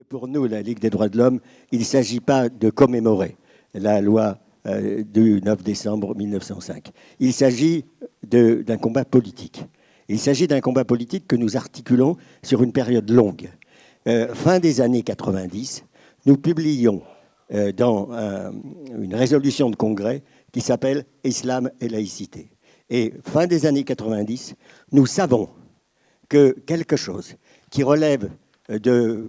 Pour nous, la Ligue des droits de l'homme, il ne s'agit pas de commémorer la loi du 9 décembre 1905. Il s'agit d'un combat politique. Il s'agit d'un combat politique que nous articulons sur une période longue. Fin des années 90, nous publions dans une résolution de congrès qui s'appelle « Islam et laïcité ». Et fin des années 90, nous savons que quelque chose qui relève d'un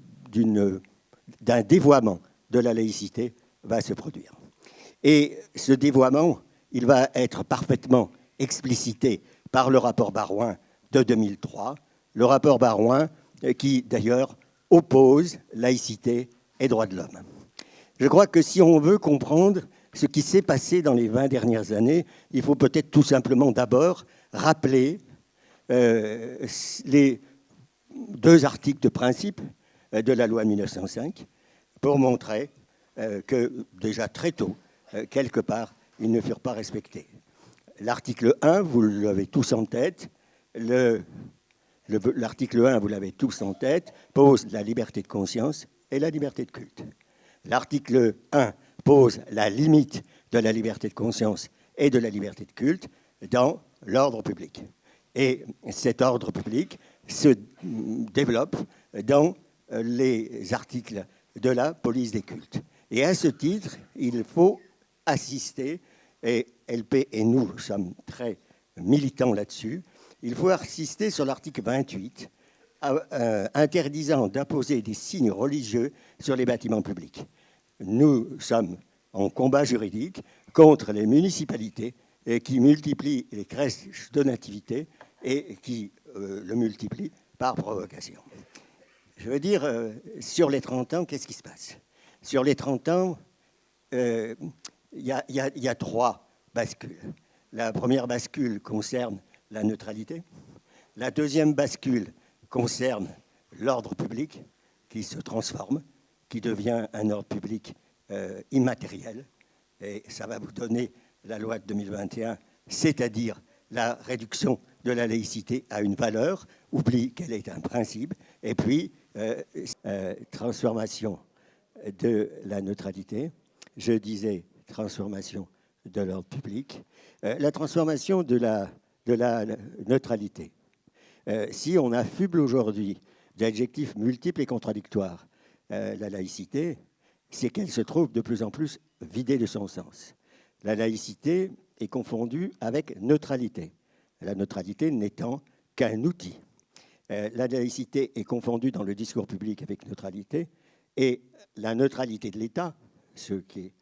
dévoiement de la laïcité va se produire. Et ce dévoiement, il va être parfaitement explicité par le rapport Baroin de 2003, le rapport Baroin qui, d'ailleurs, oppose laïcité et droits de l'homme. Je crois que si on veut comprendre ce qui s'est passé dans les 20 dernières années, il faut peut-être tout simplement d'abord rappeler les 2 articles de principe de la loi de 1905 pour montrer que déjà très tôt, quelque part, ils ne furent pas respectés. L'article 1, vous l'avez tous en tête, l'article 1, vous l'avez tous en tête, pose la liberté de conscience et la liberté de culte. L'article 1 pose la limite de la liberté de conscience et de la liberté de culte dans l'ordre public. Et cet ordre public se développe dans les articles de la police des cultes. Et à ce titre, il faut assister, et LP et nous sommes très militants là-dessus, il faut assister sur l'article 28, interdisant d'apposer des signes religieux sur les bâtiments publics. Nous sommes en combat juridique contre les municipalités qui multiplient les crèches de nativité et qui le multiplient par provocation. Je veux dire, sur les 30 ans, qu'est-ce qui se passe? Sur les 30 ans, il y a 3 bascules. La première bascule concerne la neutralité. La deuxième bascule concerne l'ordre public qui se transforme, qui devient un ordre public immatériel. Et ça va vous donner la loi de 2021, c'est-à-dire la réduction de la laïcité à une valeur, oublie qu'elle est un principe, et puis transformation de la neutralité, je disais transformation de l'ordre public, la transformation de la neutralité. Si on affuble aujourd'hui d'adjectifs multiples et contradictoires la laïcité, c'est qu'elle se trouve de plus en plus vidée de son sens. La laïcité est confondue avec neutralité, la neutralité n'étant qu'un outil. La laïcité est confondue dans le discours public avec neutralité, et la neutralité de l'État, ce qui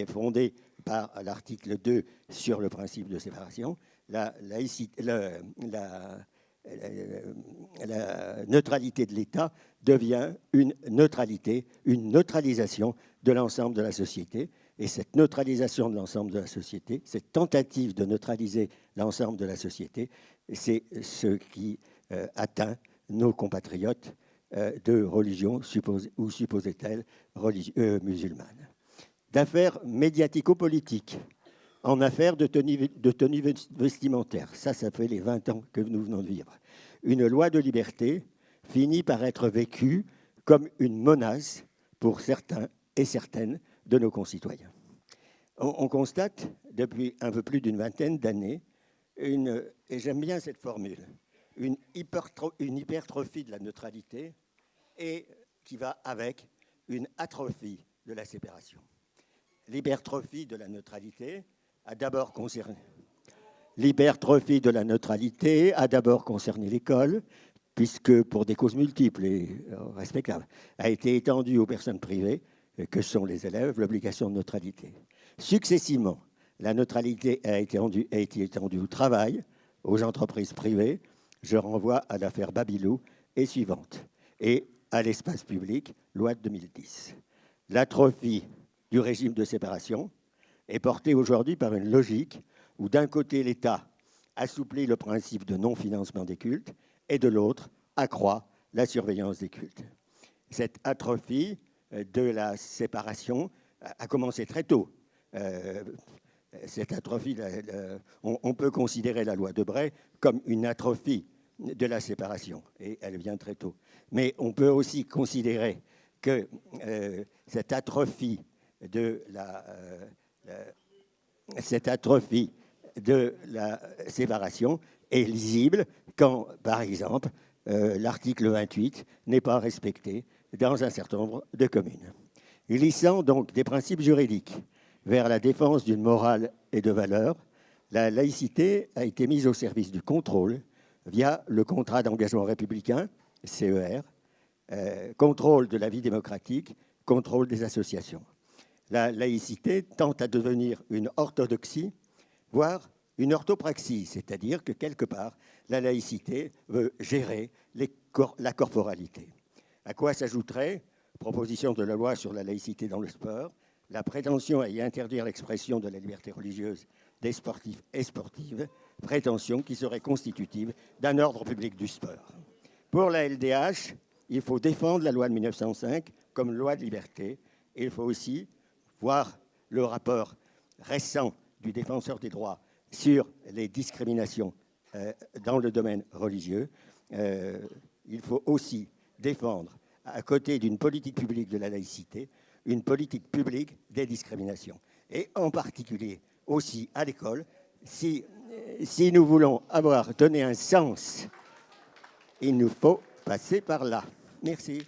est fondé par l'article 2 sur le principe de séparation, la neutralité de l'État devient une neutralisation de l'ensemble de la société. Et cette neutralisation de l'ensemble de la société, cette tentative de neutraliser l'ensemble de la société, c'est ce qui atteint nos compatriotes de religion ou supposait-elle musulmane. D'affaires médiatico-politiques en affaires de tenue vestimentaire, ça fait les 20 ans que nous venons de vivre. Une loi de liberté finit par être vécue comme une menace pour certains et certaines de nos concitoyens. On constate depuis un peu plus d'une vingtaine d'années, et j'aime bien cette formule, une hypertrophie de la neutralité et qui va avec une atrophie de la séparation. L'hypertrophie de la neutralité a d'abord concerné l'école, puisque pour des causes multiples et respectables, a été étendue aux personnes privées, que sont les élèves, l'obligation de neutralité. Successivement, la neutralité a été étendue au travail, aux entreprises privées. Je renvoie à l'affaire Babilou et suivante. Et à l'espace public, loi de 2010. L'atrophie du régime de séparation est portée aujourd'hui par une logique où d'un côté l'État assouplit le principe de non-financement des cultes et de l'autre accroît la surveillance des cultes. Cette atrophie de la séparation a commencé très tôt. Cette atrophie, on peut considérer la loi Debré comme une atrophie de la séparation, et elle vient très tôt. Mais on peut aussi considérer que cette atrophie de la séparation est lisible quand, par exemple, l'article 28 n'est pas respecté dans un certain nombre de communes. Glissant donc des principes juridiques vers la défense d'une morale et de valeurs, la laïcité a été mise au service du contrôle via le contrat d'engagement républicain, CER, contrôle de la vie démocratique, contrôle des associations. La laïcité tente à devenir une orthodoxie, voire une orthopraxie, c'est-à-dire que quelque part, la laïcité veut gérer la corporalité. À quoi s'ajouterait, proposition de la loi sur la laïcité dans le sport, la prétention à y interdire l'expression de la liberté religieuse des sportifs et sportives, prétention qui serait constitutive d'un ordre public du sport. Pour la LDH, il faut défendre la loi de 1905 comme loi de liberté, et il faut aussi voir le rapport récent du défenseur des droits sur les discriminations dans le domaine religieux. Il faut aussi défendre, à côté d'une politique publique de la laïcité, une politique publique des discriminations. Et en particulier aussi à l'école, si nous voulons avoir donné un sens, il nous faut passer par là. Merci.